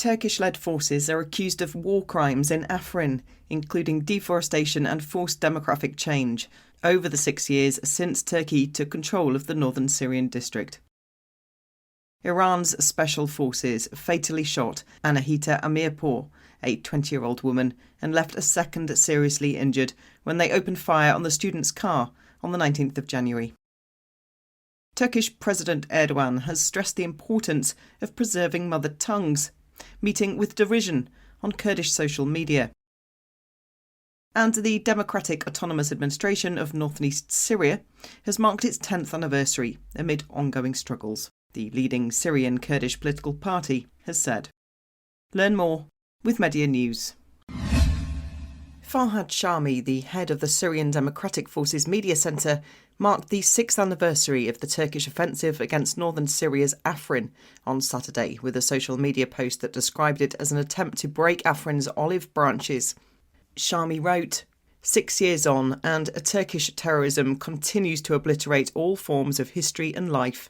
Turkish-led forces are accused of war crimes in Afrin, including deforestation and forced demographic change, over the 6 years since Turkey took control of the northern Syrian district. Iran's special forces fatally shot Anahita Amirpour, a 20-year-old woman, and left a second seriously injured when they opened fire on the student's car on the 19th of January. Turkish President Erdoğan has stressed the importance of preserving mother tongues, meeting with derision on Kurdish social media. And the Democratic Autonomous Administration of North and East Syria has marked its 10th anniversary amid ongoing struggles, the leading Syrian Kurdish political party has said. Learn more with Media News. Farhad Shami, the head of the Syrian Democratic Forces Media Centre, marked the 6th anniversary of the Turkish offensive against northern Syria's Afrin on Saturday with a social media post that described it as an attempt to break Afrin's olive branches. Shami wrote, 6 years on, and Turkish terrorism continues to obliterate all forms of history and life.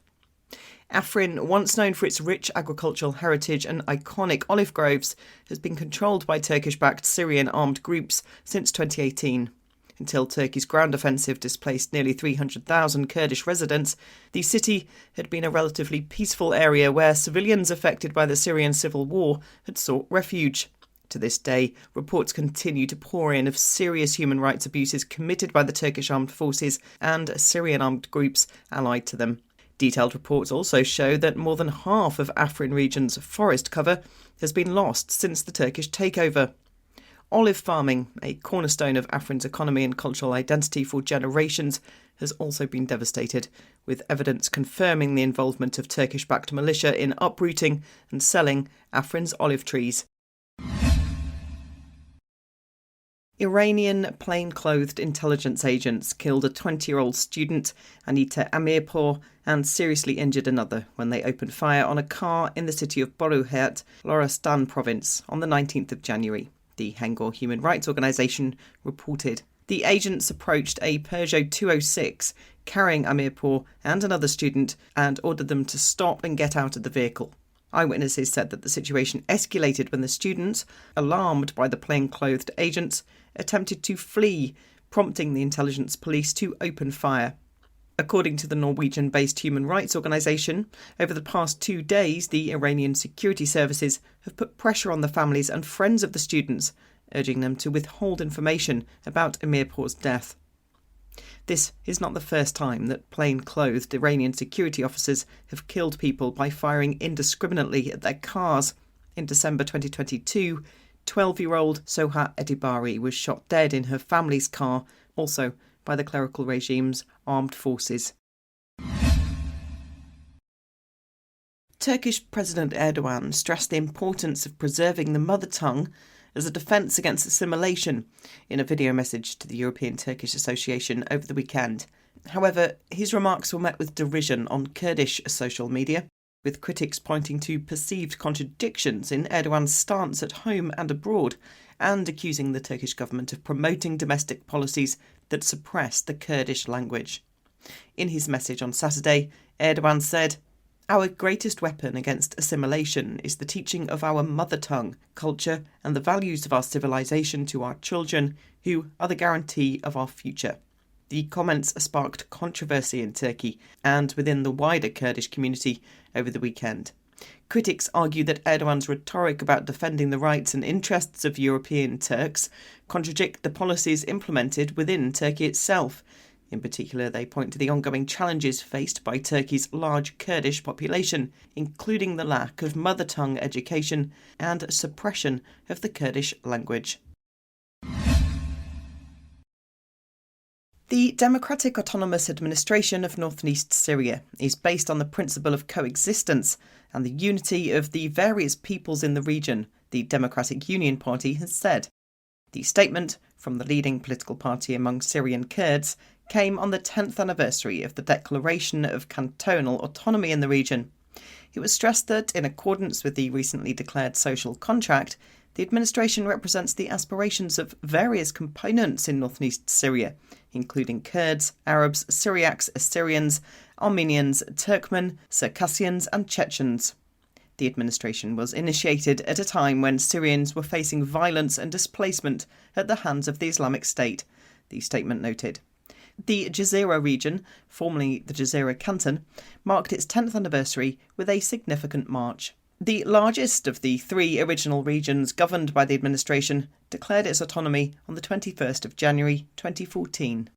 Afrin, once known for its rich agricultural heritage and iconic olive groves, has been controlled by Turkish-backed Syrian armed groups since 2018. Until Turkey's ground offensive displaced nearly 300,000 Kurdish residents, the city had been a relatively peaceful area where civilians affected by the Syrian civil war had sought refuge. To this day, reports continue to pour in of serious human rights abuses committed by the Turkish armed forces and Syrian armed groups allied to them. Detailed reports also show that more than half of Afrin region's forest cover has been lost since the Turkish takeover. Olive farming, a cornerstone of Afrin's economy and cultural identity for generations, has also been devastated, with evidence confirming the involvement of Turkish-backed militia in uprooting and selling Afrin's olive trees. Iranian plain-clothed intelligence agents killed a 20-year-old student, Anahita Amirpour, and seriously injured another when they opened fire on a car in the city of Boruhat, Lorestan province, on the 19th of January. The Hengor human rights organisation reported. The agents approached a Peugeot 206 carrying Amirpour and another student and ordered them to stop and get out of the vehicle. Eyewitnesses said that the situation escalated when the students, alarmed by the plain-clothed agents, attempted to flee, prompting the intelligence police to open fire. According to the Norwegian-based human rights organisation, over the past 2 days, the Iranian security services have put pressure on the families and friends of the students, urging them to withhold information about Amirpour's death. This is not the first time that plain-clothed Iranian security officers have killed people by firing indiscriminately at their cars. In December 2022, 12-year-old Soha Edibari was shot dead in her family's car, also by the clerical regime's armed forces. Turkish President Erdoğan stressed the importance of preserving the mother tongue as a defence against assimilation in a video message to the European Turkish Association over the weekend. However, his remarks were met with derision on Kurdish social media, with critics pointing to perceived contradictions in Erdoğan's stance at home and abroad, and accusing the Turkish government of promoting domestic policies that suppress the Kurdish language. In his message on Saturday, Erdoğan said, "Our greatest weapon against assimilation is the teaching of our mother tongue, culture, and the values of our civilization to our children, who are the guarantee of our future." The comments sparked controversy in Turkey and within the wider Kurdish community over the weekend. Critics argue that Erdoğan's rhetoric about defending the rights and interests of European Turks contradict the policies implemented within Turkey itself. In particular, they point to the ongoing challenges faced by Turkey's large Kurdish population, including the lack of mother tongue education and suppression of the Kurdish language. The Democratic Autonomous Administration of North and East Syria is based on the principle of coexistence and the unity of the various peoples in the region, the Democratic Union Party has said. The statement, from the leading political party among Syrian Kurds, came on the 10th anniversary of the declaration of cantonal autonomy in the region. It was stressed that, in accordance with the recently declared social contract, the administration represents the aspirations of various components in North and East Syria, including Kurds, Arabs, Syriacs, Assyrians, Armenians, Turkmen, Circassians and Chechens. The administration was initiated at a time when Syrians were facing violence and displacement at the hands of the Islamic State, the statement noted. The Jazira region, formerly the Jazira Canton, marked its 10th anniversary with a significant march. The largest of the three original regions governed by the administration declared its autonomy on the 21st of January 2014.